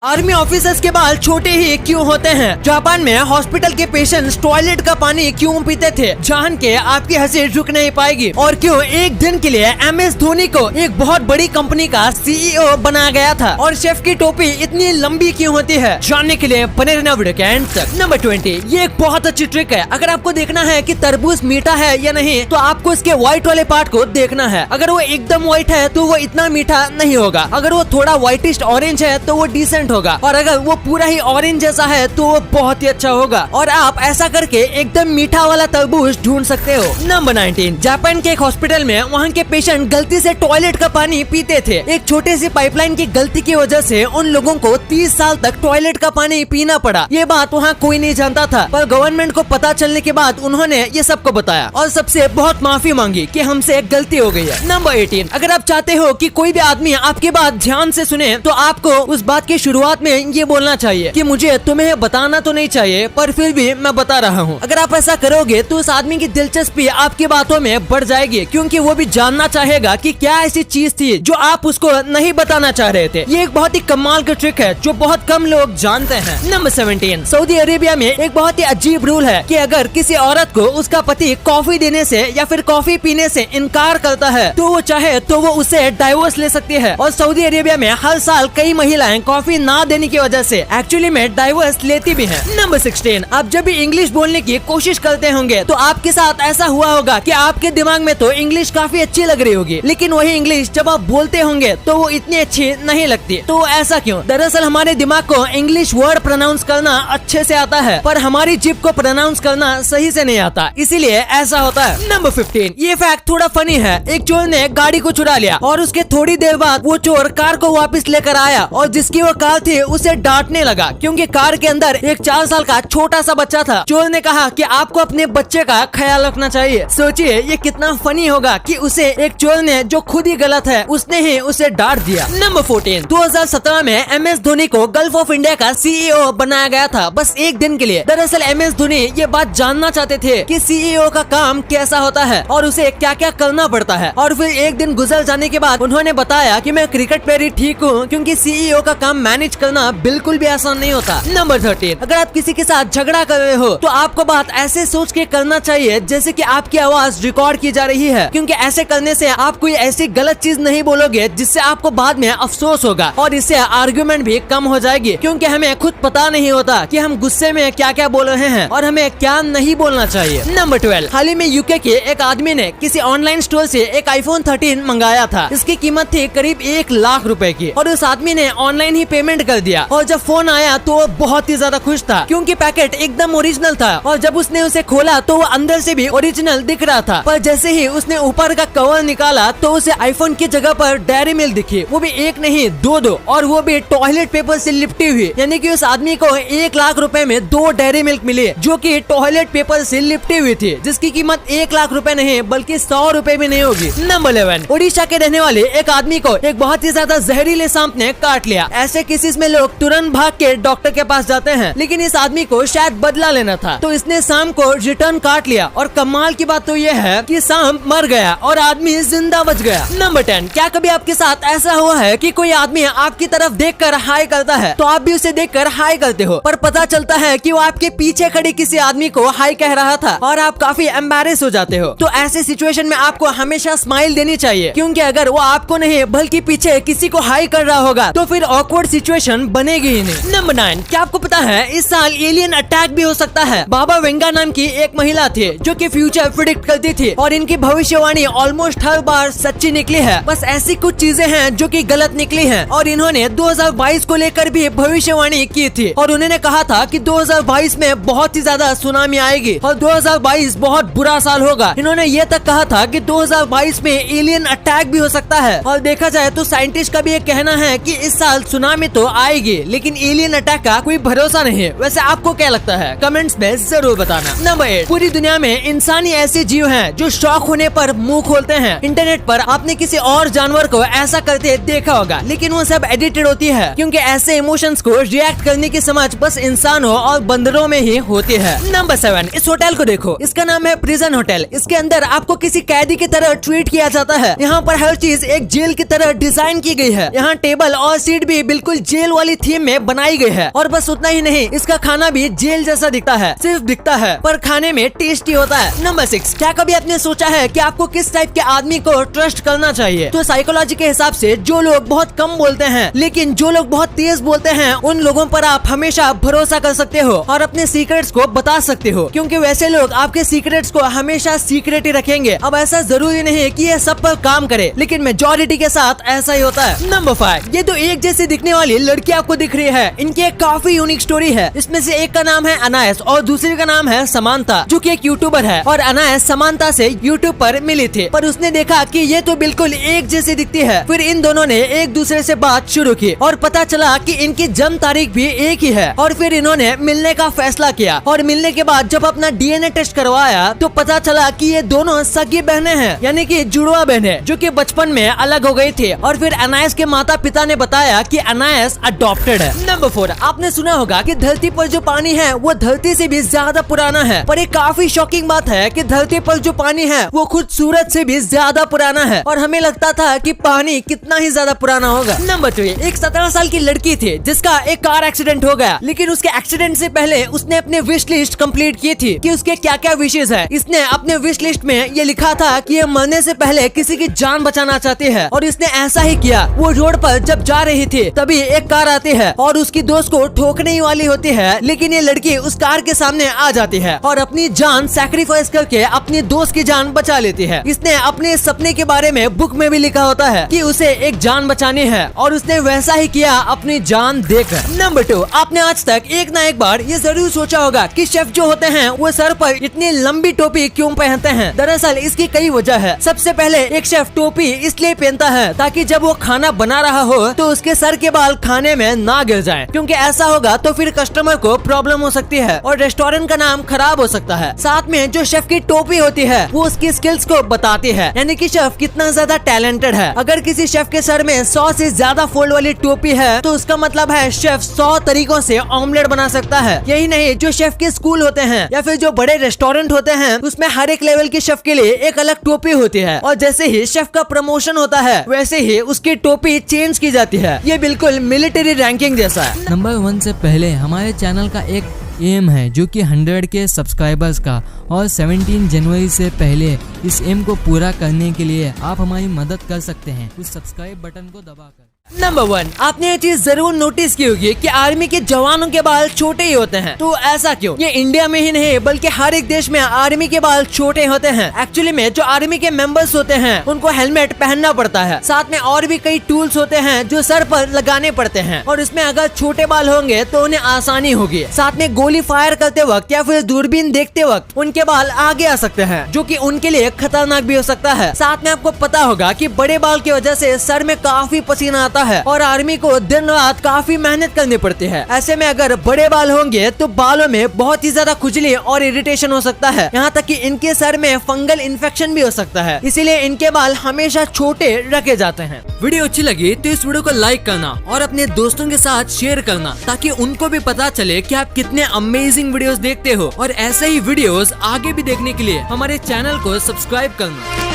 Army officers के बाल छोटे ही क्यों होते हैं? जापान में हॉस्पिटल के पेशेंट्स टॉयलेट का पानी क्यों पीते थे? जान के आपकी हंसी रुक नहीं पाएगी। और क्यों एक दिन के लिए MS धोनी को एक बहुत बड़ी कंपनी का CEO बनाया गया था? और शेफ की टोपी इतनी लंबी क्यों होती है? जानने के लिए बने रहना वीडियो के एंड तक। नंबर 20, ये एक बहुत अच्छी ट्रिक है। अगर आपको देखना है कि तरबूज मीठा है या नहीं, तो आपको इसके व्हाइट वाले पार्ट को देखना है। अगर वो एकदम व्हाइट है तो वो इतना मीठा नहीं होगा। अगर वो थोड़ा व्हाइटिश ऑरेंज है तो वो डिसेंट होगा, और अगर वो पूरा ही ऑरेंज जैसा है तो वो बहुत ही अच्छा होगा। और आप ऐसा करके एकदम मीठा वाला तरबूज ढूंढ सकते हो। नंबर 19, जापान के एक हॉस्पिटल में वहाँ के पेशेंट गलती से टॉयलेट का पानी पीते थे। एक छोटे सी पाइपलाइन की गलती की वजह से उन लोगों को 30 साल तक टॉयलेट का पानी पीना पड़ा। ये बात वहाँ कोई नहीं जानता था, पर गवर्नमेंट को पता चलने के बाद उन्होंने ये सबको बताया और सबसे बहुत माफी मांगी कि हमसे एक गलती हो गई है। नंबर 18, अगर आप चाहते हो कि कोई भी आदमी आपकी बात ध्यान से सुने, तो आपको उस बात की शुरुआत में ये बोलना चाहिए कि मुझे तुम्हें बताना तो नहीं चाहिए, पर फिर भी मैं बता रहा हूँ। अगर आप ऐसा करोगे तो उस आदमी की दिलचस्पी आपकी बातों में बढ़ जाएगी, क्योंकि वो भी जानना चाहेगा कि क्या ऐसी चीज थी जो आप उसको नहीं बताना चाह रहे थे। ये एक बहुत ही कमाल की ट्रिक है जो बहुत कम लोग जानते हैं। नंबर 17, सऊदी अरेबिया में एक बहुत ही अजीब रूल है कि अगर किसी औरत को उसका पति कॉफी देने से या फिर कॉफी पीने से इनकार करता है तो वो चाहे तो वो उसे डाइवोर्स ले सकती है। और सऊदी अरेबिया में हर साल कई महिलाएं कॉफी ना देने की वजह से एक्चुअली में डाइवोर्स लेती भी हैं। नंबर 16, आप जब भी इंग्लिश बोलने की कोशिश करते होंगे तो आपके साथ ऐसा हुआ होगा कि आपके दिमाग में तो इंग्लिश काफी अच्छी लग रही होगी, लेकिन वही इंग्लिश जब आप बोलते होंगे तो वो इतनी अच्छी नहीं लगती। तो ऐसा क्यों? दरअसल हमारे दिमाग को इंग्लिश वर्ड प्रोनाउंस करना अच्छे से आता है, पर हमारी जिभ को प्रोनाउंस करना सही से नहीं आता, इसीलिए ऐसा होता है। नंबर 15, ये फैक्ट थोड़ा फनी है। एक चोर ने गाड़ी को चुरा लिया और उसके थोड़ी देर बाद वो चोर कार को वापस लेकर आया और जिसकी वो कार थी उसे डांटने लगा, क्योंकि कार के अंदर एक 4 साल का छोटा सा बच्चा था। चोर ने कहा कि आपको अपने बच्चे का ख्याल रखना चाहिए। सोचिए ये कितना फनी होगा कि उसे एक चोर ने जो खुद ही गलत है उसने ही उसे डांट दिया। नंबर 14, 2017 में MS धोनी को गल्फ ऑफ इंडिया का CEO बनाया गया था, बस एक दिन के लिए। दरअसल MS धोनी ये बात जानना चाहते थे कि CEO का काम कैसा होता है और उसे क्या क्या करना पड़ता है। और फिर एक दिन गुजर जाने के बाद उन्होंने बताया कि मैं क्रिकेट प्लेयर ही ठीक हूँ, क्योंकि CEO का काम मैनेज करना बिल्कुल भी आसान नहीं होता। नंबर 13, अगर आप किसी के साथ झगड़ा कर रहे हो तो आपको बात ऐसे सोच के करना चाहिए जैसे कि आपकी आवाज रिकॉर्ड की जा रही है, क्योंकि ऐसे करने से आप कोई ऐसी गलत चीज नहीं बोलोगे जिससे आपको बाद में अफसोस होगा, और इससे आर्गुमेंट भी कम हो जाएगी, क्योंकि हमें खुद पता नहीं होता कि हम गुस्से में क्या क्या बोल रहे हैं और हमें क्या नहीं बोलना चाहिए। नंबर 12, हाल ही में UK के एक आदमी ने किसी ऑनलाइन स्टोर से एक iPhone 13 मंगाया था। इसकी कीमत थी करीब 1 लाख रुपए की, और उस आदमी ने ऑनलाइन ही पेमेंट कर दिया। और जब फोन आया तो वो बहुत ही ज्यादा खुश था, क्योंकि पैकेट एकदम ओरिजिनल था, और जब उसने उसे खोला तो वो अंदर से भी ओरिजिनल दिख रहा था। पर जैसे ही उसने ऊपर का कवर निकाला तो उसे आईफोन की जगह पर डेयरी मिल्क दिखी, वो भी एक नहीं दो, और वो भी टॉयलेट पेपर से लिपटी हुई। यानी कि उस आदमी को 1 लाख रुपए में 2 डेयरी मिल्क मिली, जो कि टॉयलेट पेपर से लिपटी हुई थी, जिसकी कीमत 1 लाख रुपए नहीं बल्कि 100 रुपए भी नहीं होगी। नंबर 11, ओडिशा के रहने वाले एक आदमी को एक बहुत ही ज्यादा जहरीले सांप ने काट लिया। ऐसे केसेस में लोग तुरंत भाग के डॉक्टर के पास जाते हैं, लेकिन इस आदमी को शायद बदला लेना था, तो इसने सांप को रिटर्न काट लिया। और कमाल की बात तो ये है कि सांप मर गया और आदमी जिंदा बच गया। नंबर 10, क्या कभी आपके साथ ऐसा हुआ है कि कोई आदमी आपकी तरफ देखकर हाय करता है तो आप भी उसे देखकर हाय करते हो, पर पता चलता है कि वो आपके पीछे खड़े किसी आदमी को हाय कह रहा था और आप काफी एम्बैरेस हो जाते हो। तो ऐसे सिचुएशन में आपको हमेशा स्माइल देनी चाहिए, क्योंकि अगर वो आपको नहीं बल्कि पीछे किसी को हाय कर रहा होगा तो फिर ऑकवर्ड सिचुएशन बनेगी ही नहीं। नंबर 9, क्या आपको पता है इस साल एलियन अटैक भी हो सकता है? बाबा वेंगा नाम की एक महिला थी जो कि फ्यूचर प्रिडिक्ट करती थी, और इनकी भविष्यवाणी ऑलमोस्ट हर बार सच्ची निकली है। बस ऐसी कुछ चीजें हैं जो कि गलत निकली हैं, और इन्होंने 2022 को लेकर भी भविष्यवाणी की थी, और उन्होंने कहा था कि 2022 में बहुत ही ज्यादा सुनामी आएगी और 2022 बहुत बुरा साल होगा। इन्होंने ये तक कहा था कि 2022 में एलियन अटैक भी हो सकता है, और देखा जाए तो साइंटिस्ट का भी ये कहना है कि इस साल सुनामी तो आएगी, लेकिन एलियन अटैक का कोई भरोसा नहीं है। वैसे आपको क्या लगता है? कमेंट्स में जरूर बताना। नंबर 8, पूरी दुनिया में इंसान ही ऐसे जीव हैं जो शौक होने पर मुंह खोलते हैं। इंटरनेट पर आपने किसी और जानवर को ऐसा करते देखा होगा, लेकिन वो सब एडिटेड होती है, क्योंकि ऐसे इमोशंस को रिएक्ट करने की समझ बस इंसानों और बंदरों में ही होती है। नंबर 7, इस होटल को देखो, इसका नाम है प्रिजन होटल। इसके अंदर आपको किसी कैदी की तरह ट्रीट किया जाता है। यहाँ पर हर चीज एक जेल की तरह डिजाइन की गई है। यहाँ टेबल और सीट भी बिल्कुल जेल वाली थीम में बनाई गई है। और बस उतना ही नहीं, इसका खाना भी जेल जैसा दिखता है, सिर्फ दिखता है पर खाने में टेस्टी होता है। नंबर 6, क्या कभी आपने सोचा है कि आपको किस टाइप के आदमी को ट्रस्ट करना चाहिए? तो साइकोलॉजी के हिसाब से जो लोग बहुत कम बोलते हैं लेकिन जो लोग बहुत तेज बोलते हैं, उन लोगों पर आप हमेशा भरोसा कर सकते हो और अपने सीक्रेट्स को बता सकते हो, क्योंकि वैसे लोग आपके सीक्रेट्स को हमेशा सीक्रेट ही रखेंगे। अब ऐसा जरूरी नहीं है कि ये सब पर काम करे, लेकिन मेजॉरिटी के साथ ऐसा ही होता है। नंबर 5, ये तो एक जैसी दिखने वाली लड़की आपको दिख रही है। इनकी एक काफी यूनिक स्टोरी है। इसमें से एक का नाम है अनायस और दूसरी का नाम है समांता, जो कि एक यूट्यूबर है। और अनायस समांता से यूट्यूब पर मिली थी, पर उसने देखा कि ये तो बिल्कुल एक जैसी दिखती है। फिर इन दोनों ने एक दूसरे से बात शुरू की और पता चला कि इनकी जन्म तारीख भी एक ही है। और फिर इन्होंने मिलने का फैसला किया और मिलने के बाद जब अपना डीएनए टेस्ट करवाया तो पता चला कि ये दोनों सगी बहनें हैं, यानी कि जुड़वा बहनें, जो कि बचपन में अलग हो गई थी। और फिर अनायस के माता पिता ने बताया कि अनायस अडॉप्टेड है। नंबर 4, आपने सुना होगा कि धरती पर जो पानी है वो धरती से भी ज्यादा पुराना है, पर एक काफी शॉकिंग बात है कि धरती पर जो पानी है वो खुद सूरज से भी ज्यादा पुराना है। और हमें लगता था कि पानी कितना ही ज्यादा पुराना होगा। नंबर 3, एक 17 साल की लड़की थी जिसका एक कार एक्सीडेंट हो गया, लेकिन उसके एक्सीडेंट से पहले उसने अपने विश लिस्ट कंप्लीट की थी कि उसके क्या क्या विशेष है। इसने अपने विश लिस्ट में ये लिखा था कि ये मरने से पहले किसी की जान बचाना चाहती है, और इसने ऐसा ही किया। वो रोड पर जब जा रही थी तभी एक कार आती है और उसकी दोस्त को ठोकने ही वाली होती है, लेकिन ये लड़की उस कार के सामने आ जाती है और अपनी जान सैक्रिफाइस करके अपनी दोस्त की जान बचा लेती है। इसने अपने सपने के बारे में बुक में भी लिखा होता है कि उसे एक जान बचानी है, और उसने वैसा ही किया अपनी जान देकर। नंबर 2, आपने आज तक एक ना एक बार ये जरूर सोचा होगा कि शेफ जो होते हैं वो सर पर इतनी लंबी टोपी क्यों पहनते हैं। दरअसल इसकी कई वजह है। सबसे पहले एक शेफ टोपी इसलिए पहनता है ताकि जब वो खाना बना रहा हो तो उसके सर के बाल खाने में ना गिर जाएं, क्योंकि ऐसा होगा तो फिर कस्टमर को प्रॉब्लम हो सकती है और रेस्टोरेंट का नाम खराब हो सकता है। साथ में जो शेफ की टोपी होती है वो उसकी स्किल्स को बताती है, यानी कि शेफ कितना ज्यादा टैलेंटेड है। अगर किसी शेफ के सर में 100 से ज्यादा फोल्ड वाली टोपी है तो उसका मतलब है शेफ 100 तरीकों से ऑमलेट बना सकता है। यही नहीं, जो शेफ के स्कूल होते हैं या फिर जो बड़े रेस्टोरेंट होते हैं उसमें हर एक लेवल के शेफ के लिए एक अलग टोपी होती है, और जैसे ही शेफ का प्रमोशन होता है वैसे ही उसकी टोपी चेंज की जाती है। ये बिल्कुल मिलिट्री रैंकिंग जैसा है। नंबर 1 से पहले हमारे चैनल का एक एम है जो कि 100 के सब्सक्राइबर्स का, और 17 जनवरी से पहले इस एम को पूरा करने के लिए आप हमारी मदद कर सकते हैं उस सब्सक्राइब बटन को दबाकर। नंबर 1, आपने ये चीज जरूर नोटिस की होगी कि आर्मी के जवानों के बाल छोटे ही होते हैं। तो ऐसा क्यों? ये इंडिया में ही नहीं बल्कि हर एक देश में आर्मी के बाल छोटे होते हैं। एक्चुअली में जो आर्मी के मेंबर्स होते हैं उनको हेलमेट पहनना पड़ता है, साथ में और भी कई टूल्स होते हैं जो सर पर लगाने पड़ते हैं, और इसमें अगर छोटे बाल होंगे तो उन्हें आसानी होगी। साथ में गोली फायर करते वक्त या फिर दूरबीन देखते वक्त उनके बाल आगे आ सकते हैं, जो कि उनके लिए खतरनाक भी हो सकता है। साथ में आपको पता होगा कि बड़े बाल की वजह से सर में काफी पसीना आता है और आर्मी को दिन रात काफी मेहनत करनी पड़ती है। ऐसे में अगर बड़े बाल होंगे तो बालों में बहुत ही ज्यादा खुजली और इरिटेशन हो सकता है, यहाँ तक कि इनके सर में फंगल इन्फेक्शन भी हो सकता है। इसीलिए इनके बाल हमेशा छोटे रखे जाते हैं। वीडियो अच्छी लगी तो इस वीडियो को लाइक करना और अपने दोस्तों के साथ शेयर करना, ताकि उनको भी पता चले कि आप कितने अमेजिंग वीडियोस देखते हो। और ऐसे ही वीडियोस आगे भी देखने के लिए हमारे चैनल को सब्सक्राइब करना।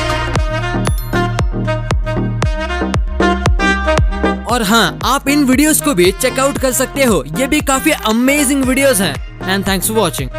और हाँ, आप इन वीडियोस को भी चेकआउट कर सकते हो, ये भी काफी अमेजिंग वीडियोस हैं। And thanks for watching.